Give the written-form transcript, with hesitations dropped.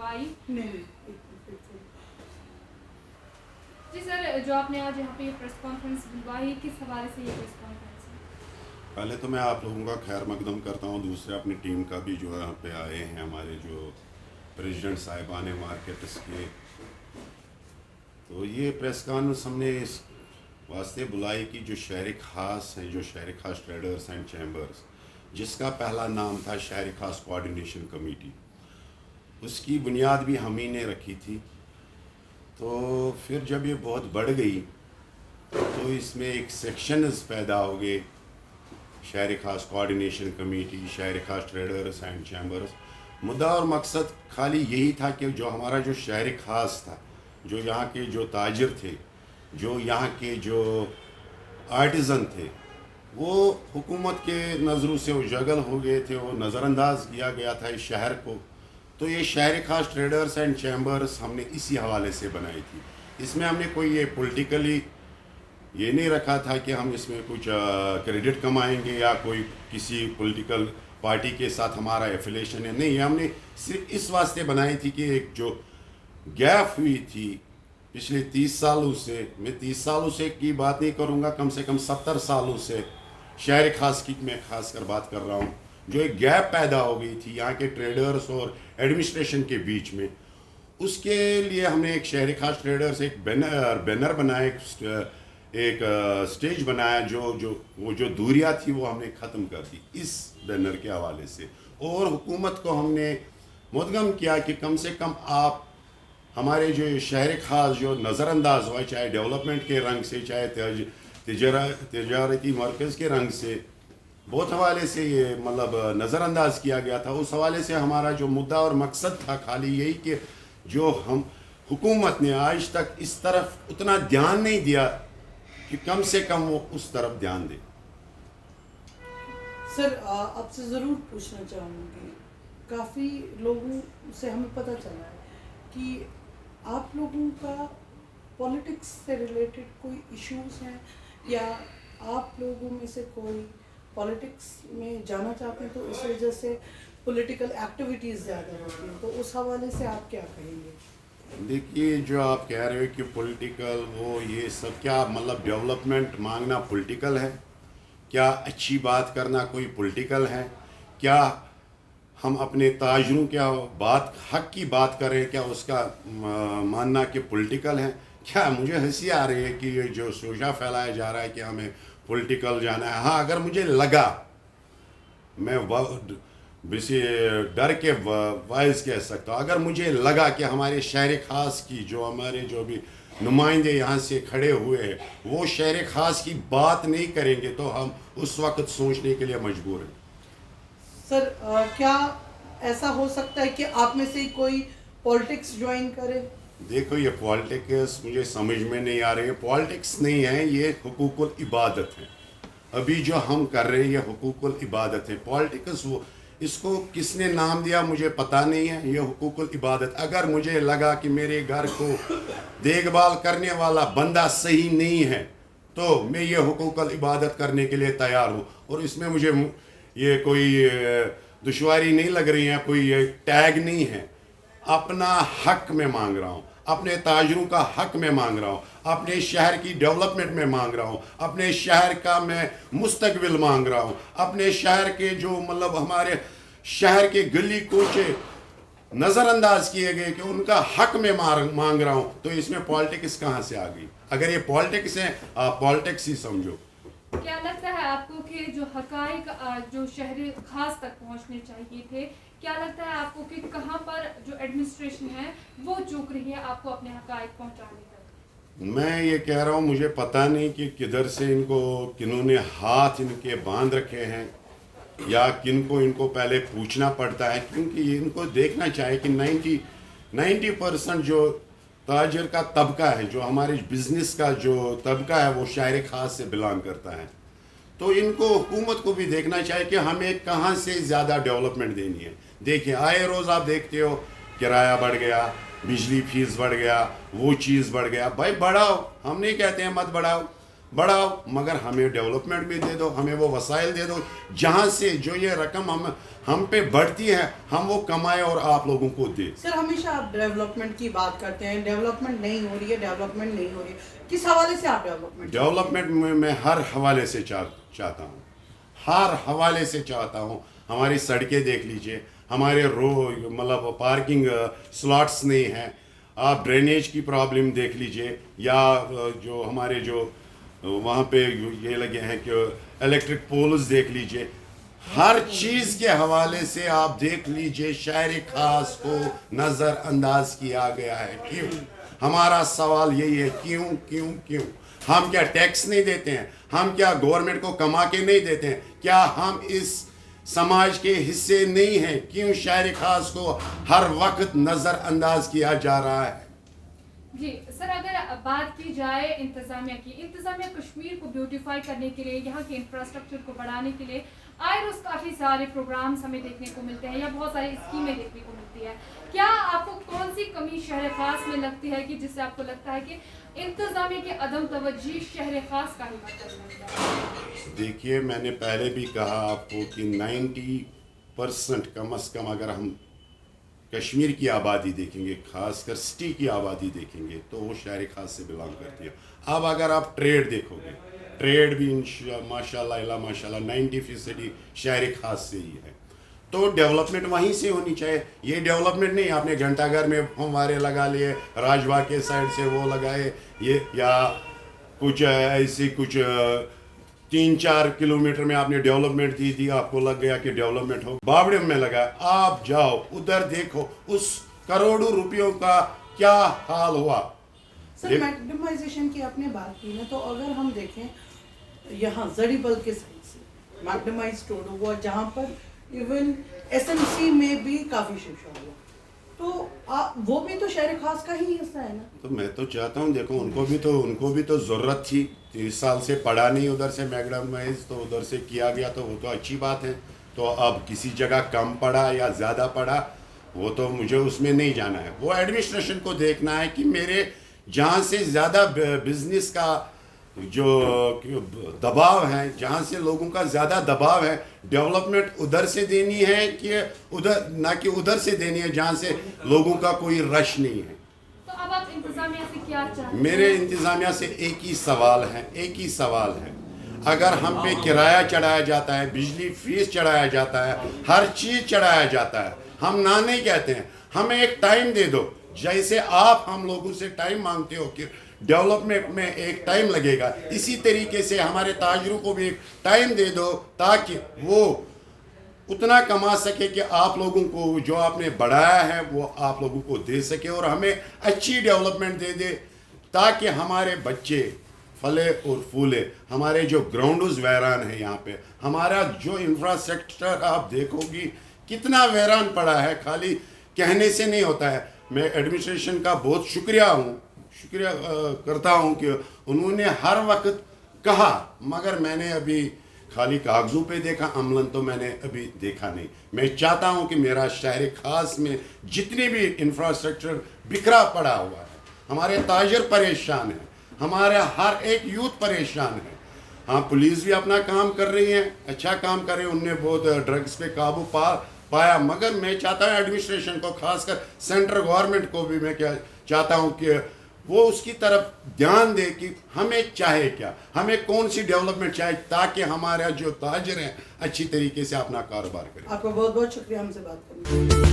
बुलवाई। नहीं। जी सर, जो आपने आज यहाँ पे प्रेस कॉन्फ्रेंस बुलवाई, किस हवाले से ये प्रेस कॉन्फ्रेंस है? पहले तो मैं आप लोगों का खैर मकदम करता हूँ, दूसरे अपनी टीम का भी जो यहाँ पे आए हैं हमारे जो प्रेसिडेंट साहिबान मार्केट्स के। तो ये प्रेस कॉन्फ्रेंस हमने इस वास्ते बुलाई कि जो शहर ख़ास हैं, जो शहर ख़ास ट्रेडर्स एंड चैम्बर्स, जिसका पहला नाम था शहर ख़ास कोऑर्डिनेशन कमेटी, उसकी बुनियाद भी हम ही ने रखी थी। तो फिर जब ये बहुत बढ़ गई तो इसमें एक सेक्शंस पैदा हो गए, शहर ख़ास कोऑर्डिनेशन कमेटी, शहर ख़ास ट्रेडर्स एंड चैम्बर्स। मुद्दा और मकसद खाली यही था कि जो हमारा जो शहर ख़ास था, जो यहाँ के जो ताजिर थे, जो यहाँ के जो आर्टिज़न थे, वो हुकूमत के नज़रों से उजागर हो गए थे, वो नज़रअंदाज किया गया था इस शहर को। तो ये शहर ख़ास ट्रेडर्स एंड चैम्बर्स हमने इसी हवाले से बनाई थी। इसमें हमने कोई ये पॉलिटिकली ये नहीं रखा था कि हम इसमें कुछ क्रेडिट कमाएंगे या कोई किसी पॉलिटिकल पार्टी के साथ हमारा एफिलेशन है, नहीं। हमने सिर्फ इस वास्ते बनाई थी कि एक जो गैप हुई थी पिछले 30 सालों से, मैं 30 सालों से की बात नहीं करूँगा, कम से कम 70 सालों से शहर ख़ास की मैं ख़ास कर बात कर रहा हूँ, जो एक गैप पैदा हो गई थी यहाँ के ट्रेडर्स और एडमिनिस्ट्रेशन के बीच में। उसके लिए हमने एक शहर ख़ास ट्रेडर्स एक बैनर बनाया, एक स्टेज बनाया, जो दूरियां थी वो हमने ख़त्म कर दी इस बैनर के हवाले से। और हुकूमत को हमने मुद्गम किया कि कम से कम आप हमारे जो शहर ख़ास जो नज़रअंदाज हुआ, चाहे डेवलपमेंट के रंग से, चाहे तिजारती मरकज़ के रंग से, बहुत हवाले से ये मतलब नज़रअंदाज किया गया था। उस हवाले से हमारा जो मुद्दा और मकसद था खाली यही कि जो हम हुकूमत ने आज तक इस तरफ उतना ध्यान नहीं दिया कि कम से कम वो उस तरफ ध्यान दे। सर, आपसे ज़रूर पूछना चाहूँगी, काफ़ी लोगों से हमें पता चला है कि आप लोगों का पॉलिटिक्स से रिलेटेड कोई इश्यूज़ हैं या आप लोगों में से कोई पॉलिटिक्स में जाना चाहते हैं, तो इस वजह से पॉलिटिकल एक्टिविटीज़ ज़्यादा होती हैं, तो उस हवाले से आप क्या कहेंगे? देखिए, जो आप कह रहे हो कि पॉलिटिकल वो ये सब, क्या मतलब डेवलपमेंट मांगना पॉलिटिकल है? क्या अच्छी बात करना कोई पॉलिटिकल है? क्या हम अपने ताजरों क्या बात हक की बात कर रहे हैं, क्या उसका मानना कि पॉलिटिकल है? क्या मुझे हंसी आ रही है कि ये जो सोचा फैलाया जा रहा है कि हमें पॉलिटिकल जाना है। हाँ, अगर मुझे लगा, मैं वैसे डर के वाइज कह सकता हूँ, अगर मुझे लगा कि हमारे शहर ख़ास की जो हमारे जो भी नुमाइंदे यहाँ से खड़े हुए हैं वो शहर ख़ास की बात नहीं करेंगे तो हम उस वक्त सोचने के लिए मजबूर हैं। सर, क्या ऐसा हो सकता है कि आप में से ही कोई पॉलिटिक्स ज्वाइन करे? देखो, ये पॉलिटिक्स मुझे समझ में नहीं आ रही है। पॉलिटिक्स नहीं है, ये हुकूकुल इबादत है। अभी जो हम कर रहे हैं ये हुकूकुल इबादत है। पॉलिटिक्स वो इसको किसने नाम दिया मुझे पता नहीं है, ये हुकूकुल इबादत। अगर मुझे लगा कि मेरे घर को देखभाल करने वाला बंदा सही नहीं है तो मैं ये हुकूकुल इबादत करने के लिए तैयार हूँ। और इसमें मुझे ये कोई दुश्वारी नहीं लग रही है, कोई ये टैग नहीं है। अपना हक में मांग रहा हूँ, अपने ताजरों का हक में मांग रहा हूँ, अपने शहर की डेवलपमेंट में मांग रहा हूँ, अपने शहर का मैं मुस्तकबिल मांग रहा हूँ, अपने शहर के जो मतलब हमारे शहर के गली कोचे नज़रअंदाज किए गए कि उनका हक में मांग रहा हूँ। तो इसमें पॉलिटिक्स कहाँ से आ गई? अगर ये पॉलिटिक्स है, आप पॉलिटिक्स ही समझो। क्या लगता है आपको कि जो हकाइक जो शहर खास तक पहुंचने चाहिए थे, क्या लगता है आपको कि कहां पर जो एडमिनिस्ट्रेशन है वो चूक रही है आपको अपने हकाइक पहुंचाने तक? मैं ये कह रहा हूँ, मुझे पता नहीं कि किधर से किन्होंने हाथ इनके बांध रखे हैं या किनको इनको पहले पूछना पड़ता है, क्योंकि इनको देखना चाहिए कि 90% जो ताजर का तबका है, जो हमारे बिजनेस का जो तबका है वो शहर ख़ास से बिलोंग करता है। तो इनको हुकूमत को भी देखना चाहिए कि हमें कहाँ से ज़्यादा डेवलपमेंट देनी है। देखिए, आए रोज़ आप देखते हो किराया बढ़ गया, बिजली फीस बढ़ गया, वो चीज़ बढ़ गया। भाई बढ़ाओ, हम नहीं कहते हैं मत बढ़ाओ, बढ़ाओ, मगर हमें डेवलपमेंट भी दे दो, हमें वो वसाइल दे दो जहाँ से जो ये रकम हम पे बढ़ती है हम वो कमाएं और आप लोगों को दे। सर हमेशा आप डेवलपमेंट की बात करते हैं, डेवलपमेंट नहीं हो रही है, डेवलपमेंट नहीं हो रही है, किस हवाले से आप डेवलपमेंट में मैं हर हवाले से चाहता हूँ, हर हवाले से चाहता हूँ। हमारी सड़कें देख लीजिए, हमारे मतलब पार्किंग स्लॉट्स नहीं हैं, आप ड्रेनेज की प्रॉब्लम देख लीजिए, या जो हमारे जो वहाँ पे ये लगे हैं कि इलेक्ट्रिक पोल्स देख लीजिए, हर चीज़ के हवाले से आप देख लीजिए शहर खास को नज़रअंदाज किया गया है। क्यों? हमारा सवाल यही है, क्यों क्यों क्यों? हम क्या टैक्स नहीं देते हैं? हम क्या गवर्नमेंट को कमा के नहीं देते हैं? क्या हम इस समाज के हिस्से नहीं हैं? क्यों शहर खास को हर वक्त नज़रअंदाज किया जा रहा है? जी सर, अगर बात की जाए इंतज़ामिया की, इंतज़ामिया कश्मीर को ब्यूटीफाई करने के लिए, यहाँ के इंफ्रास्ट्रक्चर को बढ़ाने के लिए आए रोज़ काफ़ी सारे प्रोग्राम्स हमें देखने को मिलते हैं या बहुत सारी स्कीमें देखने को मिलती है। क्या आपको कौन सी कमी शहर खास में लगती है कि जिससे आपको लगता है कि इंतज़ामिया की अदम तवज्जी शहर खास का ही मतलब? देखिए, मैंने पहले भी कहा आपको कि 90% कम से कम अगर हम कश्मीर की आबादी देखेंगे, खासकर सिटी की आबादी देखेंगे, तो वो शहर खास से बिलोंग करती है। अब अगर आप ट्रेड देखोगे, ट्रेड भी माशाल्लाह 90% शहर खास से ही है। तो डेवलपमेंट वहीं से होनी चाहिए। ये डेवलपमेंट नहीं आपने घंटाघर में फंवारे लगा लिए, राजबाग के साइड से वो लगाए, ये या कुछ ऐसी कुछ 3-4 किलोमीटर में आपने डेवलपमेंट दी, आपको लग गया कि डेवलपमेंट हो। बावड़े में लगा, आप जाओ उधर देखो उस करोड़ों रुपयों का क्या हाल हुआ। सर मैग्नेमाइजेशन की आपने बात की ना, तो अगर हम देखें यहाँ जड़ीबल के साइड से मैग्नेमाइज रोड हुआ, जहाँ पर इवन एसएमसी में भी काफ़ी शिक्षा हुआ, तो वो भी तो शहर खास का ही हिस्सा है ना। तो मैं तो चाहता हूँ, देखो उनको भी तो ज़रूरत थी। 30 साल से पढ़ा नहीं उधर से मैग्नेमाइज, तो उधर से किया गया तो वो तो अच्छी बात है। तो अब किसी जगह कम पढ़ा या ज़्यादा पढ़ा, वो तो मुझे उसमें नहीं जाना है। वो एडमिनिस्ट्रेशन को देखना है कि मेरे जहाँ से ज़्यादा बिजनेस का जो दबाव है, जहाँ से लोगों का ज़्यादा दबाव है, डेवलपमेंट उधर से देनी है कि उधर, ना कि उधर से देनी है जहाँ से लोगों का कोई रश नहीं है। तो अब आप इंतज़ामिया से क्या चाहते हैं? मेरे इंतज़ामिया से एक ही सवाल है, अगर हम पे किराया चढ़ाया जाता है, बिजली फीस चढ़ाया जाता है, हर चीज़ चढ़ाया जाता है, हम ना नहीं कहते हैं, हमें एक टाइम दे दो। जैसे आप हम लोगों से टाइम मांगते हो कि डेवलपमेंट में एक टाइम लगेगा, इसी तरीके से हमारे ताजरों को भी एक टाइम दे दो ताकि वो उतना कमा सके कि आप लोगों को जो आपने बढ़ाया है वो आप लोगों को दे सके और हमें अच्छी डेवलपमेंट दे दे, ताकि हमारे बच्चे फले और फूले। हमारे जो ग्राउंड्स वैरान है यहाँ पे, हमारा जो इंफ्रास्ट्रक्चर आप देखोगी कितना वैरान पड़ा है, खाली कहने से नहीं होता है। मैं एडमिनिस्ट्रेशन का बहुत शुक्रिया करता हूँ कि उन्होंने हर वक्त कहा, मगर मैंने अभी खाली कागजों पे देखा, अमलन तो मैंने अभी देखा नहीं। मैं चाहता हूँ कि मेरा शहर खास में जितनी भी इंफ्रास्ट्रक्चर बिखरा पड़ा हुआ है, हमारे ताजर परेशान हैं, हमारे हर एक यूथ परेशान है। हाँ, पुलिस भी अपना काम कर रही है, अच्छा काम कर रही है, उनने बहुत ड्रग्स पे काबू पाया, मगर मैं चाहता हूँ एडमिनिस्ट्रेशन को, खासकर सेंट्रल गवर्नमेंट को भी मैं क्या चाहता हूँ कि वो उसकी तरफ ध्यान दे कि हमें चाहे क्या, हमें कौन सी डेवलपमेंट चाहिए, ताकि हमारा जो ताजर हैं अच्छी तरीके से अपना कारोबार करें। आपका बहुत बहुत शुक्रिया हमसे बात करने के लिए।